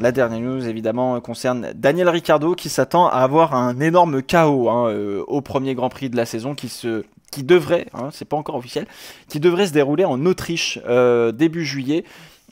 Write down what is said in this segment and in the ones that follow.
La dernière news, évidemment, concerne Daniel Ricciardo qui s'attend à avoir un énorme chaos au premier Grand Prix de la saison qui devrait, c'est pas encore officiel, qui devrait se dérouler en Autriche début juillet.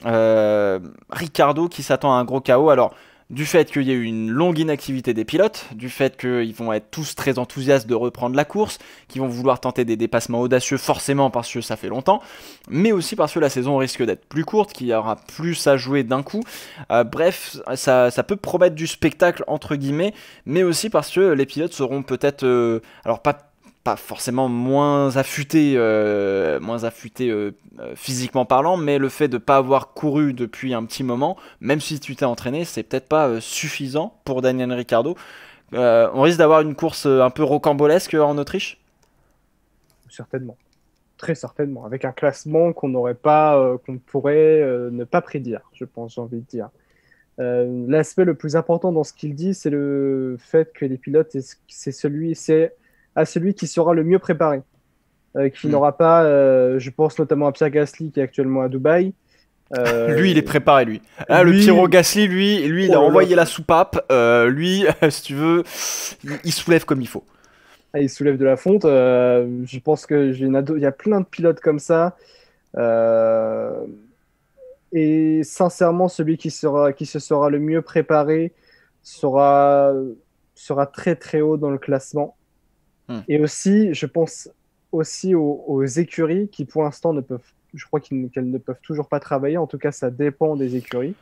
Ricciardo qui s'attend à un gros chaos. Alors, du fait qu'il y ait eu une longue inactivité des pilotes, du fait qu'ils vont être tous très enthousiastes de reprendre la course, qu'ils vont vouloir tenter des dépassements audacieux forcément parce que ça fait longtemps, mais aussi parce que la saison risque d'être plus courte, qu'il y aura plus à jouer d'un coup. Bref, ça peut promettre du spectacle entre guillemets, mais aussi parce que les pilotes seront peut-être, alors pas forcément moins affûté physiquement parlant, mais le fait de ne pas avoir couru depuis un petit moment, même si tu t'es entraîné, c'est peut-être pas suffisant pour Daniel Ricciardo. On risque d'avoir une course un peu rocambolesque en Autriche. Certainement, très certainement, avec un classement qu'on n'aurait pas, qu'on pourrait ne pas prédire, je pense, j'ai envie de dire. L'aspect le plus important dans ce qu'il dit, c'est le fait que les pilotes, c'est à celui qui sera le mieux préparé, qui n'aura pas, je pense notamment à Pierre Gasly qui est actuellement à Dubaï. Lui, il est préparé, lui. Là, le Lui, Pierrot Gasly, lui, il oh a là là, envoyé la soupape. Lui, si tu veux, il soulève comme il faut. il soulève de la fonte. Je pense que il y a plein de pilotes comme ça. Euh, et sincèrement, celui qui se sera le mieux préparé sera, sera très très haut dans le classement. Hmm. Et aussi, je pense aussi aux écuries qui pour l'instant ne peuvent, je crois qu'elles ne peuvent toujours pas travailler. En tout cas, ça dépend des écuries.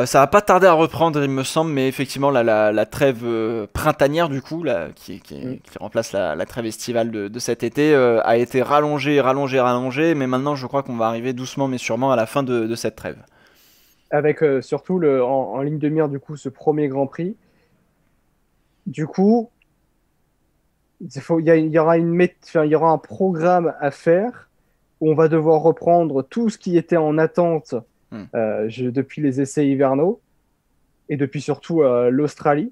Ça va pas tarder à reprendre, il me semble, mais effectivement, la trêve printanière, du coup, là, Mm. qui remplace la trêve estivale de cet été, a été rallongée, mais maintenant, je crois qu'on va arriver doucement, mais sûrement à la fin de cette trêve. Avec surtout en ligne de mire du coup ce premier Grand Prix. Du coup, il y aura il y aura un programme à faire où on va devoir reprendre tout ce qui était en attente Hmm. depuis les essais hivernaux et depuis surtout l'Australie.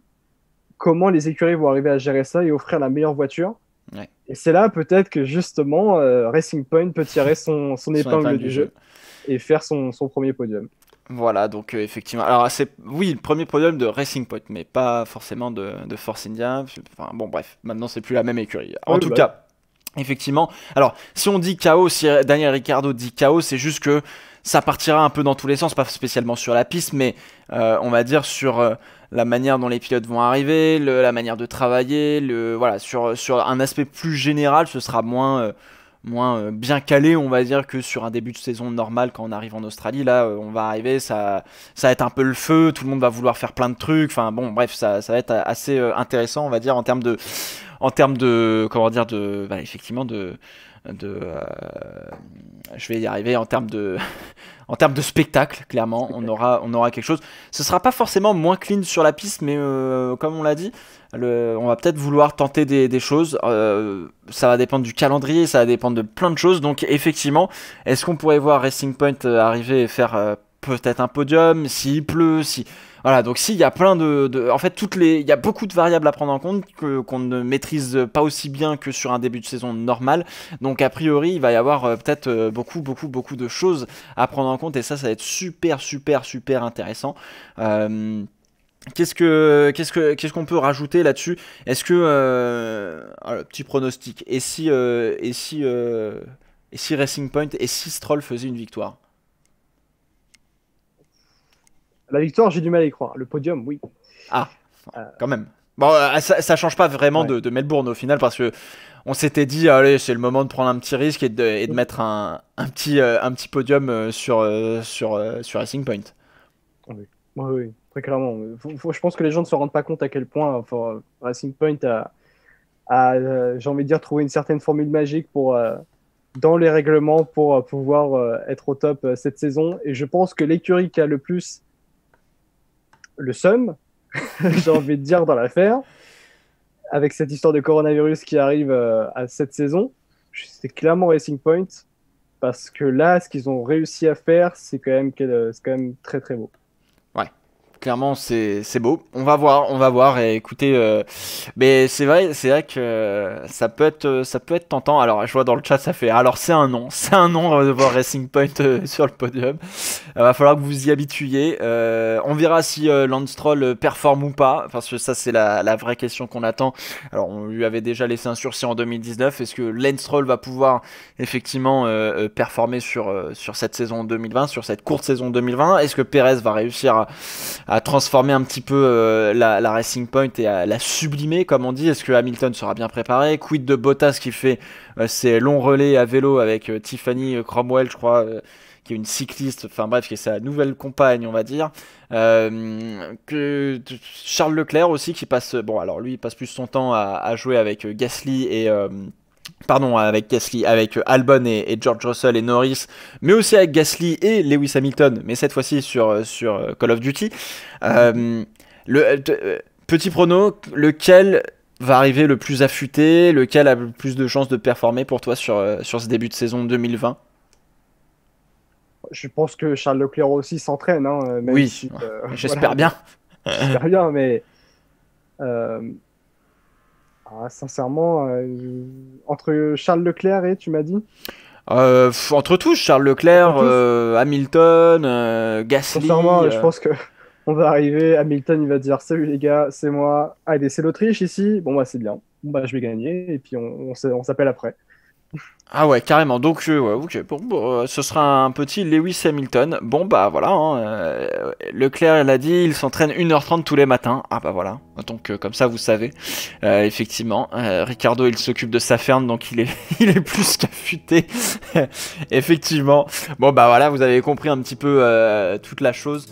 Comment les écuries vont arriver à gérer ça et offrir la meilleure voiture. Ouais. Et c'est là peut-être que justement Racing Point peut tirer son Son épingle épingle du du jeu. jeu et faire son premier podium. Voilà, donc effectivement. Alors, c'est oui, le premier podium de Racing Point, mais pas forcément de Force India. Enfin, bon, bref, maintenant, c'est plus la même écurie. En Oui, tout bah, cas, effectivement. Alors, si on dit chaos, si Daniel Ricciardo dit chaos, c'est juste que ça partira un peu dans tous les sens, pas spécialement sur la piste, mais on va dire sur la manière dont les pilotes vont arriver, la manière de travailler, voilà, sur un aspect plus général, ce sera moins bien calé, on va dire, que sur un début de saison normal quand on arrive en Australie. Là, on va arriver, ça va être un peu le feu, tout le monde va vouloir faire plein de trucs. Enfin, bon, bref, ça va être assez intéressant, on va dire, en termes de, comment dire, effectivement, de je vais y arriver en termes de en termes de spectacle, clairement on aura quelque chose. Ce sera pas forcément moins clean sur la piste, mais comme on l'a dit, on va peut-être vouloir tenter des choses. Ça va dépendre du calendrier, ça va dépendre de plein de choses. Donc effectivement, est-ce qu'on pourrait voir Racing Point arriver et faire peut-être un podium s'il pleut, si voilà, donc s'il y a plein en fait, il y a beaucoup de variables à prendre en compte qu'on ne maîtrise pas aussi bien que sur un début de saison normal. Donc a priori, il va y avoir peut-être beaucoup de choses à prendre en compte et ça va être super, super, super intéressant. Euh, qu'est-ce qu'on peut rajouter là-dessus? Est-ce que alors, petit pronostic. Et si Racing Point et si Stroll faisait une victoire? la victoire, j'ai du mal à y croire. Le podium, oui. Ah, Euh, quand même. Bon, ça change pas vraiment ouais. de Melbourne au final parce que on s'était dit, allez, c'est le moment de prendre un petit risque et de mettre un petit podium sur Racing Point. Oui. Oui, oui, très clairement. Je pense que les gens ne se rendent pas compte à quel point Racing Point j'ai envie de dire, trouvé une certaine formule magique dans les règlements pour pouvoir être au top cette saison. Et je pense que l'écurie qui a le plus le seum, j'ai envie de dire, dans l'affaire, avec cette histoire de coronavirus qui arrive à cette saison, c'est clairement Racing Point. Parce que là, ce qu'ils ont réussi à faire, c'est quand même très très beau. Ouais. Clairement, c'est beau. On va voir. Et écoutez, mais c'est vrai que ça peut être tentant. Alors, je vois dans le chat, ça fait. Alors, c'est un nom de voir Racing Point sur le podium. Va falloir que vous y habituiez. On verra si Lance Stroll performe ou pas. Parce que ça, c'est la vraie question qu'on attend. Alors, on lui avait déjà laissé un sursis en 2019. Est-ce que Lance Stroll va pouvoir effectivement performer sur cette saison 2020, sur cette courte saison 2020? Est-ce que Perez va réussir à transformer un petit peu la Racing Point et à la sublimer, comme on dit? Est-ce que Hamilton sera bien préparé? Quid de Bottas qui fait ses longs relais à vélo avec Tiffany Cromwell, je crois, qui est une cycliste, enfin bref, qui est sa nouvelle compagne, on va dire. Que Charles Leclerc aussi qui passe, bon alors lui il passe plus son temps à jouer avec Gasly et avec Albon et George Russell et Norris, mais aussi avec Gasly et Lewis Hamilton, mais cette fois-ci sur Call of Duty. Petit prono, lequel va arriver le plus affûté, lequel a le plus de chances de performer pour toi sur ce début de saison 2020? Je pense que Charles Leclerc aussi s'entraîne, hein, même Oui, si, j'espère voilà, bien. j'espère bien, mais sincèrement, entre Charles Leclerc et, tu m'as dit? Entre tous, Charles Leclerc, Entre tous Hamilton, Gasly. Sincèrement, je pense que on va arriver, Hamilton il va dire salut les gars, c'est moi. Allez, c'est l'Autriche ici. Bon bah c'est bien. Bon bah je vais gagner et puis on s'appelle après. Ah ouais, carrément. Donc, ouais, ok. Bon, ce sera un petit Lewis Hamilton. Bon, bah voilà. Hein, Leclerc l'a dit, il s'entraîne 1h30 tous les matins. Ah bah voilà. Donc, comme ça, vous savez. Effectivement. Ricardo, il s'occupe de sa ferme, donc il est plus qu'affûté. Effectivement. Bon, bah voilà, vous avez compris un petit peu toute la chose.